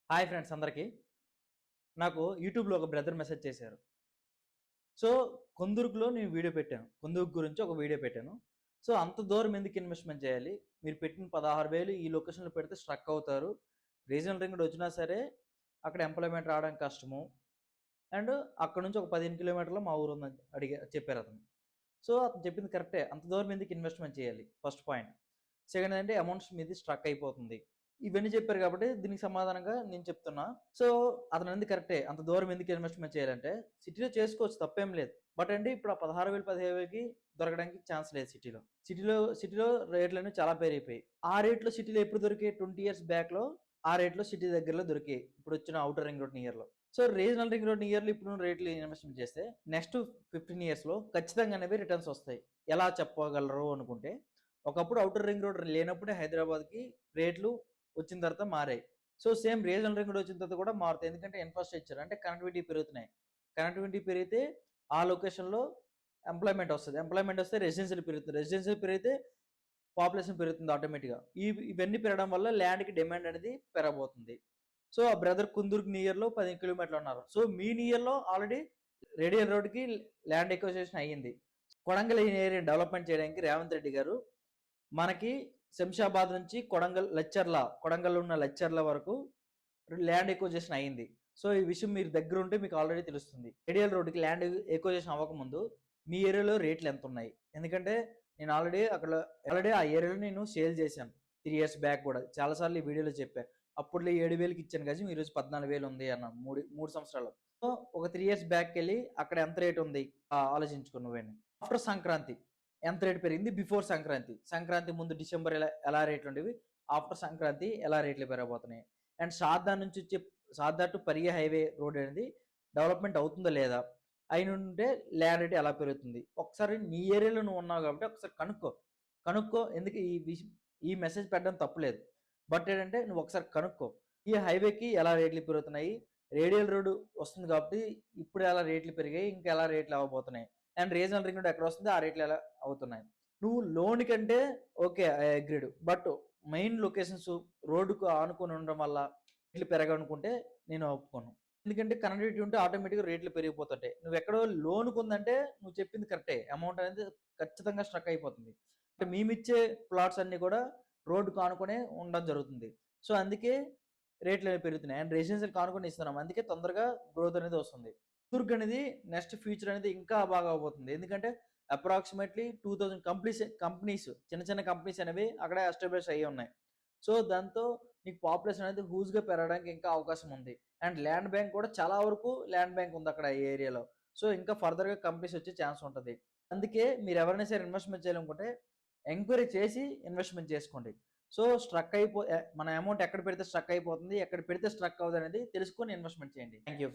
Hi friends అందరికీ. నాకు యూట్యూబ్‌లో ఒక బ్రదర్ మెసేజ్ చేశారు. సో, కొందుర్గులో నేను వీడియో పెట్టాను. కొందుర్గు గురించి ఒక వీడియో పెట్టాను. సో, అంత దూరం ఎందుకు ఇన్వెస్ట్‌మెంట్ చేయాలి? మీరు పెట్టిన 16,000 ఈ లొకేషన్‌లో పెడితే స్ట్రక్ అవుతారు. రీజనల్ రింగ్ రోడ్ వచ్చినా సరే అక్కడ ఎంప్లాయ్‌మెంట్ రావడానికి కష్టము. అండ్ అక్కడి నుంచి ఒక 15 కిలోమీటర్‌లో మా ఊరుందని చెప్పారతను. సో, అతను చెప్పింది కరెక్టే. అంత దూరం ఎందుకు ఇన్వెస్ట్‌మెంట్ చేయాలి? First point. సెకండ్ ఏంటంటే అమౌంట్స్ మీది స్ట్రక్ అయిపోతుంది. ఇవన్నీ చెప్పారు కాబట్టి దీనికి సమాధానంగా నేను చెప్తున్నా. సో, అతనన్నది కరెక్టే. అంత దూరం ఎందుకు ఇన్వెస్ట్‌మెంట్ చేయాలంటే సిటీలో చేసుకోవచ్చు తప్పేం లేదు. బట్ అండి ఇప్పుడు ఆ 16,000, 17,000కి దొరకడానికి ఛాన్స్ లేదు సిటీలో. సిటీలో రేట్లన్నీ చాలా పెరిగిపోయాయి. ఆ రేట్‌లో సిటీలో ఎప్పుడు దొరికాయి? 20 ఇయర్స్ బ్యాక్‌లో ఆ రేట్‌లో సిటీ దగ్గరలో దొరికాయి. ఇప్పుడొచ్చిన ఔటర్ రింగ్ రోడ్ నియర్‌లో. సో, రీజనల్ రింగ్ రోడ్ నియర్‌లో ఇప్పుడున్న రేట్లు ఇన్వెస్ట్‌మెంట్ చేస్తే నెక్స్ట్ 15 ఇయర్స్‌లో ఖచ్చితంగా అనేవి రిటర్న్స్ వస్తాయి. ఎలా చెప్పగలరు అనుకుంటే, ఒకప్పుడు ఔటర్ రింగ్ రోడ్ లేనప్పుడే హైదరాబాద్‌కి రేట్లు వచ్చిన తర్వాత మారాయి. So, same regional ring road వచ్చిన తర్వాత కూడా మారుతాయి. ఎందుకంటే ఇన్‌ఫ్రాస్ట్రక్చర్ అంటే కనెక్టివిటీ పెరుగుతున్నాయి. కనెక్టివిటీ పెరిగితే ఆ లొకేషన్‌లో ఎంప్లాయ్‌మెంట్ వస్తది. ఎంప్లాయ్‌మెంట్ వస్తే రెసిడెన్షియల్ పెరుగుతుంది. రెసిడెన్షియల్ పెరిగితే పాపులేషన్ పెరుగుతుంది ఆటోమేటిక్‌గా. ఇవన్నీ పెరగడం వల్ల ల్యాండ్‌కి డిమాండ్ అనేది పెరగబోతుంది. సో, ఆ బ్రదర్ కుందుర్గ్ నియర్‌లో 15 కిలోమీటర్లు అన్నారు. సో, మీ నియర్‌లో ఆల్రెడీ రేడియల్ రోడ్‌కి ల్యాండ్ ఎక్విజిషన్ అయ్యింది. కొడంగల్ ఏరియాని డెవలప్‌మెంట్ చేయడానికి రేవంత్ రెడ్డి గారు మనకి శంషాబాద్ నుంచి కొడంగల్‌లో ఉన్న లచ్చర్ల వరకు ల్యాండ్ ఎక్విజిషన్ అయింది. సో, ఈ విషయం మీరు దగ్గరుంటే మీకు ఆల్రెడీ తెలుస్తుంది. రేడియల్ రోడ్‌కి ల్యాండ్ ఎక్విజిషన్ అవ్వకముందు మీ ఏరియాలో రేట్లు ఎంతున్నాయి? ఎందుకంటే నేను ఆల్రెడీ ఆ ఏరియాలో నేను సేల్ చేశాను. 3 ఇయర్స్ బ్యాక్ కూడా. చాలా సార్లు ఈ వీడియోలో చెప్పా. అప్పట్లో 7,000కి ఇచ్చాను గజం. ఈరోజు 14,000 ఉంది అన్నాను. 3 సంవత్సరాలు. సో, ఒక 3 ఇయర్స్ బ్యాక్‌కెళ్ళి అక్కడ ఎంత రేట్ ఉంది? ఆలోచించుకో నువ్వేని. ఆఫ్టర్ సంక్రాంతి ఎంత రేట్ పెరిగింది? బిఫోర్ సంక్రాంతి. సంక్రాంతి ముందు డిసెంబర్ ఎలా రేట్లుండేవి? ఆఫ్టర్ సంక్రాంతి ఎలా రేట్లు పెరగబోతున్నాయి? And Sarada to Parigi highway road అనేది డెవలప్‌మెంట్ అవుతుందా లేదా? అయినుంటే ల్యాండ్ రేట్ ఎలా పెరుగుతుంది? ఒకసారి నీ ఏరియాలో నువ్వు ఉన్నావు కాబట్టి ఒకసారి కనుక్కో. కనుక్కో ఎందుకు ఈ మెసేజ్ పెట్టడం తప్పులేదు. బట్ ఏంటంటే నువ్వు ఒకసారి కనుక్కో. ఈ హైవేకి ఎలా రేట్లు పెరుగుతున్నాయి? రేడియల్ రోడ్ వస్తుంది కాబట్టి ఇప్పుడు ఎలా రేట్లు పెరిగాయి? ఇంకా ఎలా రేట్లు అవ్వబోతున్నాయి? అండ్ రీజనల్ రింగ్ రోడ్ ఎక్కడ వస్తుంది? ఆ రేట్లు ఎలా అవుతున్నాయి? నువ్వు లోన్ కంటే okay. I agreed. But main locations రోడ్డుకు ఆనుకొని ఉండడం వల్ల రేట్లు పెరగనుకుంటే నేను ఒప్పుకోను. ఎందుకంటే కనెక్టివిటీ ఉంటే ఆటోమేటిక్‌గా రేట్లు పెరిగిపోతుంటాయి. నువ్వెక్కడో లోన్‌కుందంటే నువ్వు చెప్పింది కరెక్టే. అమౌంట్ అనేది ఖచ్చితంగా స్ట్రక్ అయిపోతుంది. అంటే మేమిచ్చే ప్లాట్స్ అన్నీ కూడా రోడ్డుకు ఆనుకునే ఉండడం జరుగుతుంది. సో, అందుకే రేట్లనేవి పెరుగుతున్నాయి. అండ్ రెసిడెన్షియల్‌కి ఆనుకుని ఇస్తున్నాం. అందుకే తొందరగా గ్రోత్ అనేది వస్తుంది. దుర్గ్ అనేది నెక్స్ట్ ఫ్యూచర్ అనేది ఇంకా బాగా అవ్వబోతుంది. ఎందుకంటే అప్రాక్సిమేట్‌లీ 2000 కంపెనీస్ చిన్న చిన్న కంపెనీస్ అనేవి అక్కడే ఎస్టాబ్లిష్ అయ్యి ఉన్నాయి. సో, దాంతో నీకు పాపులేషన్ అనేది హ్యూజ్‌గా పెరగడానికి ఇంకా అవకాశం ఉంది. అండ్ ల్యాండ్ బ్యాంక్ కూడా చాలా వరకు ల్యాండ్ బ్యాంక్ ఉంది అక్కడ ఈ ఏరియాలో. సో, ఇంకా ఫర్దర్‌గా కంపెనీస్ వచ్చే ఛాన్స్ ఉంటది. అందుకే మీరెవరైనా సరే ఇన్వెస్ట్‌మెంట్ చేయాలనుకుంటే ఎంక్వైరీ చేసి ఇన్వెస్ట్‌మెంట్ చేసుకోండి. సో, మన అమౌంట్ ఎక్కడ పెడితే స్ట్రక్ అయిపోతుంది, ఎక్కడ పెడితే స్ట్రక్ అవ్వదనేది తెలుసుకొని ఇన్వెస్ట్‌మెంట్ చేయండి. Thank you.